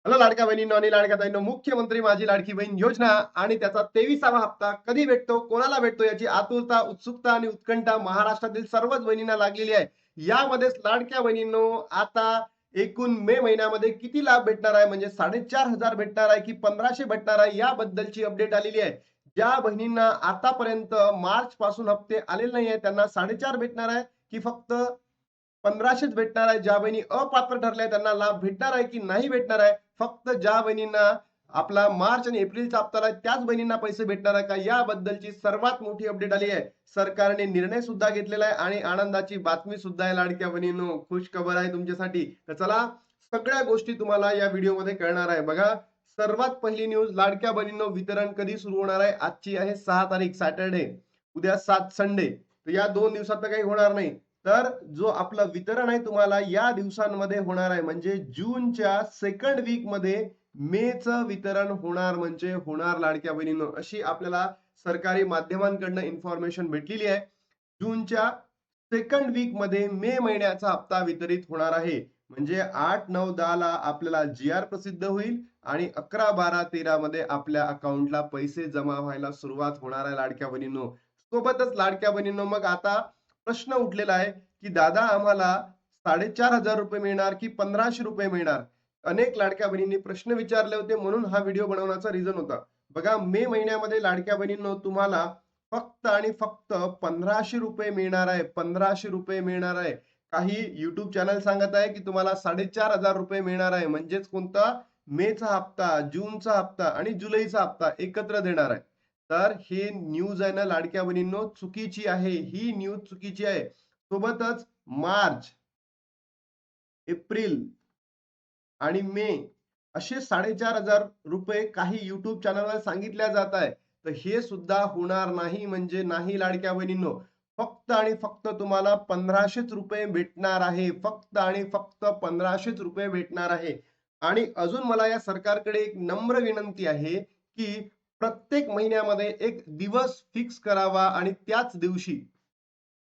Hello लाडक्या बहिणींनो आणि लाडक्या ताईंनो, मुख्यमंत्री माझी लाडकी बहीण योजना आणि त्याचा 23वा हप्ता कधी भेटतो, कोणाला भेटतो याची आतुरता, उत्सुकता आणि उत्कंठा महाराष्ट्रातील सर्वच बहिणींना लागलेली आहे. यामध्येच लाडक्या बहिणींनो, आता एकूण मे महिन्यामध्ये किती लाभ भेटणार आहे, म्हणजे 4,500 भेटणार आहे की 1,500 भेटणार आहे, याबद्दलची अपडेट आलेली आहे. ज्या बहिणींना आतापर्यंत मार्च पासून हप्ते आलेले नाही आहे त्यांना 4,500 भेटणार आहे की फक्त 1,500च भेटणार आहे. ज्या बहिणी अपात्र ठरल्या त्यांना लाभ भेटणार आहे की नाही भेटणार आहे. फक्त ज्या बहिणींना आपला मार्च आणि एप्रिलचा हप्ता आलाय त्याच बहिणींना पैसे भेटणार आहे का, याबद्दलची सर्वात मोठी अपडेट आली आहे. सरकारने निर्णय सुद्धा घेतलेला आहे आणि आनंदाची बातमी सुद्धा आहे. लाडक्या बहिणींनो, खुश खबर आहे तुमच्यासाठी. तर चला, सगळ्या गोष्टी तुम्हाला या व्हिडिओमध्ये कळणार आहे. बघा, सर्वात पहिली न्यूज, लाडक्या बहिणींनो, वितरण कधी सुरू होणार आहे. आजची आहे 6 तारीख सॅटर्डे, उद्या 7 संडे. तर या 2 दिवसात तर काही होणार नाही. तर जो आपलं वितरण आहे तुम्हाला या दिवसांमध्ये होणार आहे, म्हणजे जूनच्या सेकंड वीक मध्ये मेचं वितरण होणार, म्हणजे होणार लाडक्या बहिणींनो. अशी आपल्याला सरकारी माध्यमांकडनं इन्फॉर्मेशन भेटलेली आहे. जूनच्या सेकंड वीक मध्ये मे महिन्याचा हप्ता वितरित होणार आहे. म्हणजे 8, 9, 10 ला आपल्याला GR प्रसिद्ध होईल आणि 11, 12, 13 मध्ये आपल्या अकाउंटला पैसे जमा व्हायला सुरुवात होणार आहे लाडक्या बहिणींनो. सोबतच लाडक्या बहिणींनो, मग आता प्रश्न उठलेला आहे की दादा, आम्हाला 4,500 रुपये मिळणार की 1,500 रुपये मिळणार. अनेक लाडक्या बहिणींनी प्रश्न विचारले होते, म्हणून हा व्हिडिओ बनवण्याचा रिझन होता. बघा, मे महिन्यामध्ये लाडक्या बहिणींनो तुम्हाला फक्त आणि फक्त 1,500 रुपये मिळणार आहे. 1,500 रुपये मिळणार आहे. काही युट्यूब चॅनल सांगत आहे की तुम्हाला 4,500 रुपये मिळणार आहे. म्हणजेच कोणता, मेचा हप्ता, जूनचा हप्ता आणि जुलैचा हप्ता एकत्र देणार आहे. तर हे न्यूज आहे ना लाडक्या बहिणींनो, चुकीची आहे. ही न्यूज चुकीची आहे. सोबतच मार्च, एप्रिल आणि मे असे 4,500 रुपये काही युट्यूब चॅनलवर सांगितल्या जात आहे. तर हे सुद्धा होणार नाही, म्हणजे नाही लाडक्या बहिणींनो. फक्त आणि फक्त तुम्हाला 1,500च रुपये भेटणार आहे. फक्त आणि फक्त 1,500च रुपये भेटणार आहे. आणि अजून मला या सरकारकडे एक नम्र विनंती आहे की प्रत्येक महिन्यामध्ये एक दिवस फिक्स करावा आणि त्याच दिवशी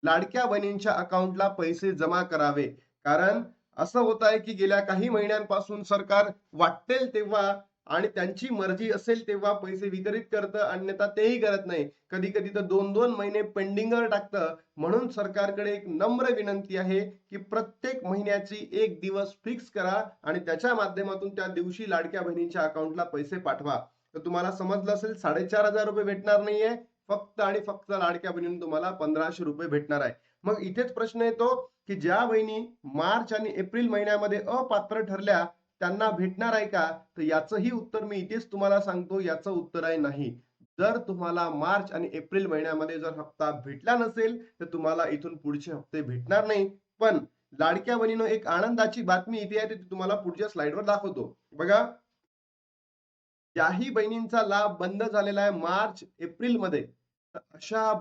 लाडक्या बहिणींच्या अकाउंटला पैसे जमा करावे. कारण असं होत आहे की गेल्या काही महिन्यांपासून सरकार वाटेल तेव्हा आणि त्यांची मर्जी असेल तेव्हा पैसे वितरित करतं, अन्यथा तेही करत नाही. कधी कधी तर 2-2 महिने पेंडिंगवर टाकतं. म्हणून सरकारकडे एक नम्र विनंती आहे की प्रत्येक महिन्याची एक दिवस फिक्स करा आणि त्याच्या माध्यमातून त्या दिवशी लाडक्या बहिणींच्या अकाउंटला पैसे पाठवा. तर तुम्हाला समजलं असेल, 4,500 रुपये भेटणार नाहीये, फक्त आणि फक्त लाडक्या बहिणींना तुम्हाला 1,500 रुपये भेटणार आहे. मग इथेच प्रश्न येतो की ज्या बहिणी मार्च आणि एप्रिल महिन्यामध्ये अपात्र ठरल्या त्यांना भेटणार आहे का, तर याचंही उत्तर मी इथेच तुम्हाला सांगतो. याचं उत्तर आहे नाही. जर तुम्हाला मार्च आणि एप्रिल महिन्यामध्ये जर हप्ता भेटला नसेल तर तुम्हाला इथून पुढचे हप्ते भेटणार नाही. पण लाडक्या बहिणीनं, एक आनंदाची बातमी इथे आहे, ती तुम्हाला पुढच्या स्लाइडवर दाखवतो. बघा, ज्याही बहिणींचा लाभ बंद झालेला आहे मार्च एप्रिल मध्ये, तर अशा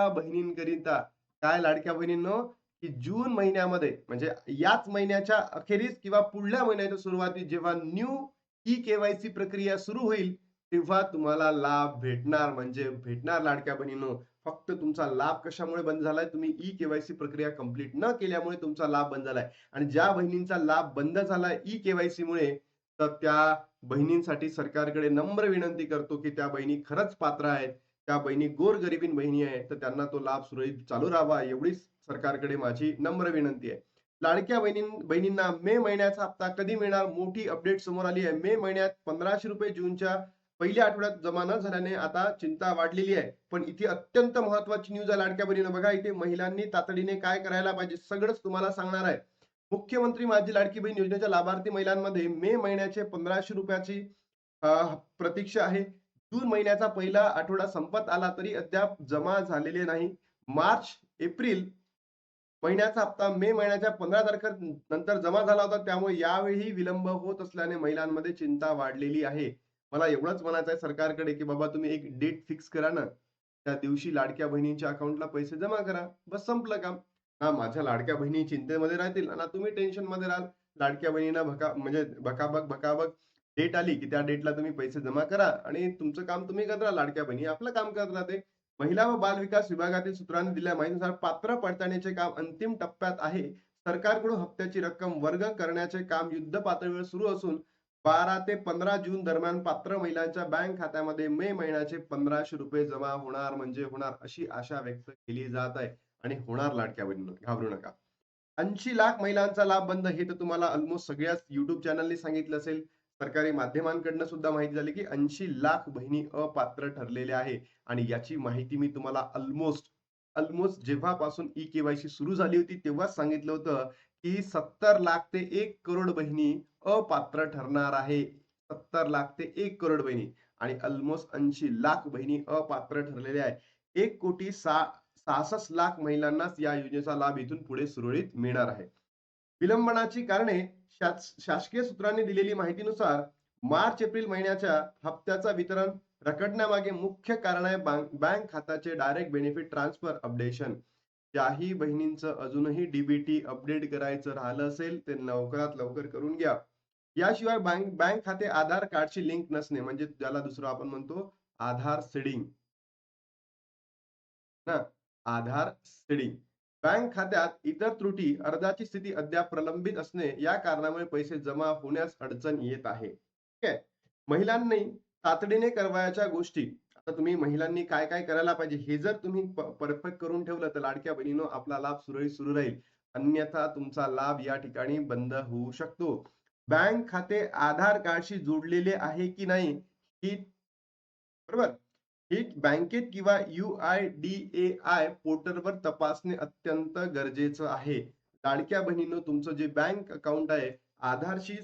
बहिणींकरिता काय लाडक्या बहिणींनो, की जून महिन्यामध्ये, म्हणजे याच महिन्याच्या अखेरीस किंवा पुढल्या महिन्याच्या सुरुवातीस जेव्हा न्यू केवायसी प्रक्रिया सुरू होईल तेव्हा तुम्हाला लाभ भेटणार, म्हणजे भेटणार लाडक्या बहिणींनो. फक्त तुमचा लाभ कशामुळे बंद झालाय, तुम्ही केवायसी प्रक्रिया कंप्लीट न केल्यामुळे तुमचा लाभ बंद झालाय. आणि ज्या बहिणींचा लाभ बंद झालाय केवायसी मुळे, तर त्या बहिणींसाठी सरकारकडे नम्र विनंती करतो की त्या बहिणी खरंच पात्र आहेत, त्या बहिणी गोरगरिबीन बहिणी आहेत, तर त्यांना तो लाभ सुरळीत चालू राहावा, एवढीच सरकारकडे माझी नम्र विनंती आहे. लाडक्या बहिणींना मे महिन्याचा हप्ता कधी मिळणार, मोठी अपडेट समोर आली आहे. मे महिन्यात 1,500 रुपये जूनच्या पहिल्या आठवड्यात जमा न झाल्याने आता चिंता वाढलेली आहे. पण इथे अत्यंत महत्वाची न्यूज आहे लाडक्या बहिणीनं. बघा, इथे महिलांनी तातडीने काय करायला पाहिजे सगळंच तुम्हाला सांगणार आहे. मुख्यमंत्री माझी लाडकी बहीण योजनेच्या लाभार्थी महिलांमध्ये मे महिन्याचे 1,500 रुपयाची प्रतीक्षा आहे. जून महिन्याचा पहिला आठवडा संपत आला तरी अद्याप जमा झालेले नाही. मार्च एप्रिल महिन्याचा हप्ता मे महिन्याच्या 15 तारखेनंतर जमा झाला होता, त्यामुळे यावेळी विलंब होत असल्याने महिलांमध्ये चिंता वाढलेली आहे. मला एवढंच म्हणायचं आहे सरकारकडे की बाबा, तुम्ही एक डेट फिक्स करा ना, त्या दिवशी लाडक्या बहिणींच्या अकाउंटला पैसे जमा करा, बस संपलं काम. हा, माझ्या लाडक्या बहिणी चिंतेमध्ये राहतील आणि तुम्ही टेन्शन मध्ये राहाल. लाडक्या बहिणींना म्हणजे भकाबक भकाबक डेट आली की त्या डेटला तुम्ही पैसे जमा करा आणि तुमचं काम तुम्ही करत राहा. लाडक्या बहिणी आपलं काम करत राहते. महिला व बाल विकास विभागातील सूत्रांनी दिलेल्या माहितीनुसार पात्र पडताळणीचे काम अंतिम टप्प्यात आहे. सरकारकडून हप्त्याची रक्कम वर्ग करण्याचे काम युद्ध पातळीवर सुरू असून 12 ते 15 जून दरम्यान पात्र महिलांच्या बँक खात्यामध्ये मे महिन्याचे 1500 रुपये जमा होणार म्हणजे होणार अशी आशा व्यक्त केली जात आहे. आणि होणार लाडक्या बहिणींनो, घाबरू नका. 80 लाख महिलांचा लाभ बंद हे तर तुम्हाला ऑलमोस्ट सगळ्याच युट्यूब चॅनलनी सांगितलं असेल. सरकारी माध्यमांकडनं सुद्धा माहिती झाली की 80 लाख बहिणी अपात्र ठरलेल्या आहे. आणि याची माहिती मी तुम्हाला ऑलमोस्ट ऑलमोस्ट जेव्हापासून ई केवायसी सुरू झाली होती तेव्हाच सांगितलं होतं की 70 लाख ते 1 करोड बहिणी अपात्र ठरणार आहे. 70 लाख ते 1 करोड बहिणी आणि ऑलमोस्ट 80 लाख बहिणी अपात्र ठरलेल्या आहे. 1,66 लाख महिलांनाच या योजनेचा लाभ इथून पुढे सुरळीत मिळणार आहे. विलंबनाची कारणे शासकीय सूत्रांनी दिलेली माहितीनुसार मार्च एप्रिल महिन्याच्या हप्त्याचा वितरण रखडण्यामागे मुख्य कारण आहे बँक खात्याचे डायरेक्ट बेनिफिट ट्रान्सफर अपडेशन. ज्याही बहिणींचं अजूनही डीबीटी अपडेट करायचं राहिलं असेल ते लवकरात लवकर करून घ्या. याशिवाय बँक खाते आधार कार्डची लिंक नसणे म्हणजे ज्याला दुसरं आपण म्हणतो आधार सीडिंग ना, आधार सीडिंग. बँक खात्यात इतर त्रुटी, अर्जाची स्थिती अद्याप प्रलंबित असणे या कारणामुळे पैसे जमा होण्यास अडचण येत आहे. ठीक आहे. महिलांनी तातडीने करावयाच्या गोष्टी. आता तुम्ही महिलांनी काय काय करायला पाहिजे हे जर तुम्ही परफेक्ट करून ठेवलं तर लाडक्या बहिणीनो आपला लाभ सुरळीत सुरू राहील. अन्यथा तुमचा लाभ या ठिकाणी बंद होऊ शकतो. बँक खाते आधार कार्डशी जोडलेले आहे की नाही ही, बरोबर, ही बँकेत किंवा UIDAI पोर्टलवर तपासणे अत्यंत गरजेचं आहे. लाडक्या बहिणींनो तुमचं जे बँक अकाउंट आहे आधारशी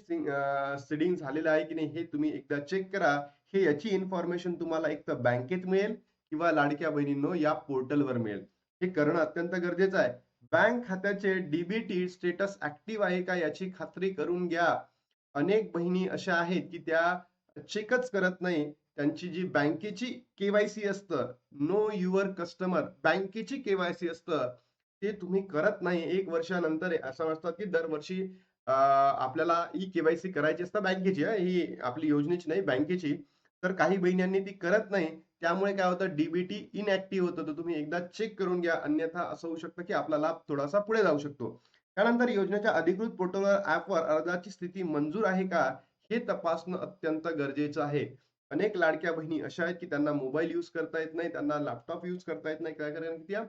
सीडिंग झालेलं आहे की नाही हे तुम्ही एकदा चेक करा. हे याची इन्फॉर्मेशन तुम्हाला एक तर बँकेत मिळेल किंवा लाडक्या बहिणींनो या पोर्टलवर मिळेल. हे करणं अत्यंत गरजेचं आहे. बँक खात्याचे डीबीटी स्टेटस ऍक्टिव्ह आहे का याची खात्री करून घ्या. अनेक बहिणी अशा आहेत की त्या चेकच करत नाही. त्यांची जी बँकेची केवायसी असतं, नो युअर कस्टमर बँकेची केवायसी असतं, ते तुम्ही करत नाही. 1 वर्षानंतर असं वाटतं की दरवर्षी आपल्याला ही केवायसी करायची असतं बँकेची, ही आपली योजनेची नाही बँकेची. तर काही बहिणींनी ती करत नाही. त्यामुळे काय होतं डीबीटी इनएक्टिव्ह होतं. तर तुम्ही एकदा चेक करून घ्या. अन्यथा असं होऊ शकतं की आपला लाभ थोडासा पुढे जाऊ शकतो. त्यानंतर योजनेच्या अधिकृत पोर्टलवर ॲपवर अर्जाची स्थिती मंजूर आहे का हे तपासणं अत्यंत गरजेचं आहे. अनेक लाडक्या बहिणी अशा आहेत की त्यांना मोबाईल यूज करता येत नाही, त्यांना लॅपटॉप यूज करता येत नाही. काय कारण की त्या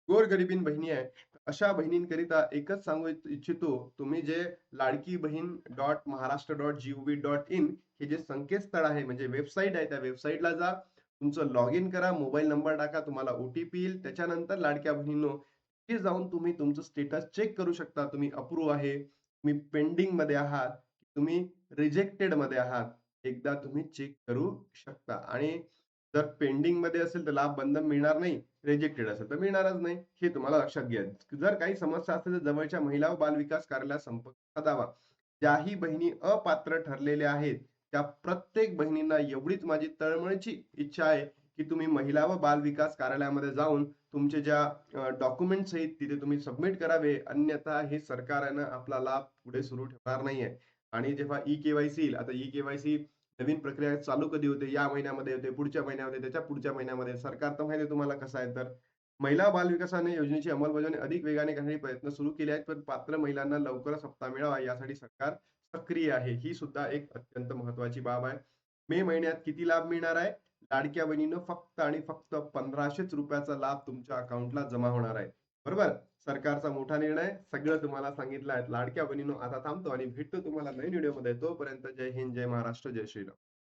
गोरगरिबीन बहिणी आहे. अशा बहिणींकरिता एकच सांगू इच्छितो, तुम्ही जे Ladki Bahin dot Maharashtra dot gov dot in हे जे संकेतस्थळ आहे म्हणजे वेबसाईट आहे त्या वेबसाईटला जा. तुमचं लॉग इन करा, मोबाईल नंबर टाका, तुम्हाला OTP येईल. त्याच्यानंतर लाडक्या बहिणींनो तिथे जाऊन तुम्ही तुमचं स्टेटस चेक करू शकता. तुम्ही अप्रूव्ह आहे, तुम्ही पेंडिंग मध्ये आहात, तुम्ही रिजेक्टेड मध्ये आहात. एकदा तुम्ही चेक करू शकता. आणि जर पेंडिंग मध्ये असेल तर लाभ बंद मिळणार नाही, रिजेक्टेड असेल तर मिळणारच नाही. हे तुम्हाला लक्षात घ्या. जर काही समस्या असेल तर जवळच्या महिला व बाल विकास कार्यालयात संपर्क साधावा. ज्याही बहिणी अपात्र ठरलेल्या आहेत त्या प्रत्येक बहिणींना एवढीच माझी तळमळीची इच्छा आहे की तुम्ही महिला व बाल विकास कार्यालयामध्ये जाऊन तुमचे ज्या डॉक्युमेंट्स आहेत तिथे तुम्ही सबमिट करावे. अन्यथा हे सरकारनं आपला लाभ पुढे सुरू ठेवणार नाहीये. आणि जेव्हा ई केवायसी येईल, आता ई केवायसी नवीन प्रक्रिया चालू कधी होते, या महिन्यामध्ये होते, पुढच्या महिन्यामध्ये, त्याच्या पुढच्या महिन्यामध्ये. सरकार तर माहिती आहे तुम्हाला कसं आहे. तर महिला बाल विकासाने योजनेची अंमलबजावणी अधिक वेगाने करण्याचे प्रयत्न सुरू केले आहेत. पण पात्र महिलांना लवकरच हप्ता मिळावा यासाठी सरकार सक्रिय आहे. ही सुद्धा एक अत्यंत महत्वाची बाब आहे. मे महिन्यात किती लाभ मिळणार आहे? लाडक्या बहिणीनं फक्त आणि फक्त 1500च रुपयाचा लाभ तुमच्या अकाउंटला जमा होणार आहे. बरोबर? सरकारचा मोठा निर्णय सगळं तुम्हाला सांगितलं आहे. लाडक्या बहिणीनो आता थांबतो आणि भेटतो तुम्हाला नवीन व्हिडिओमध्ये. तोपर्यंत जय हिंद, जय महाराष्ट्र, जय श्रीराम.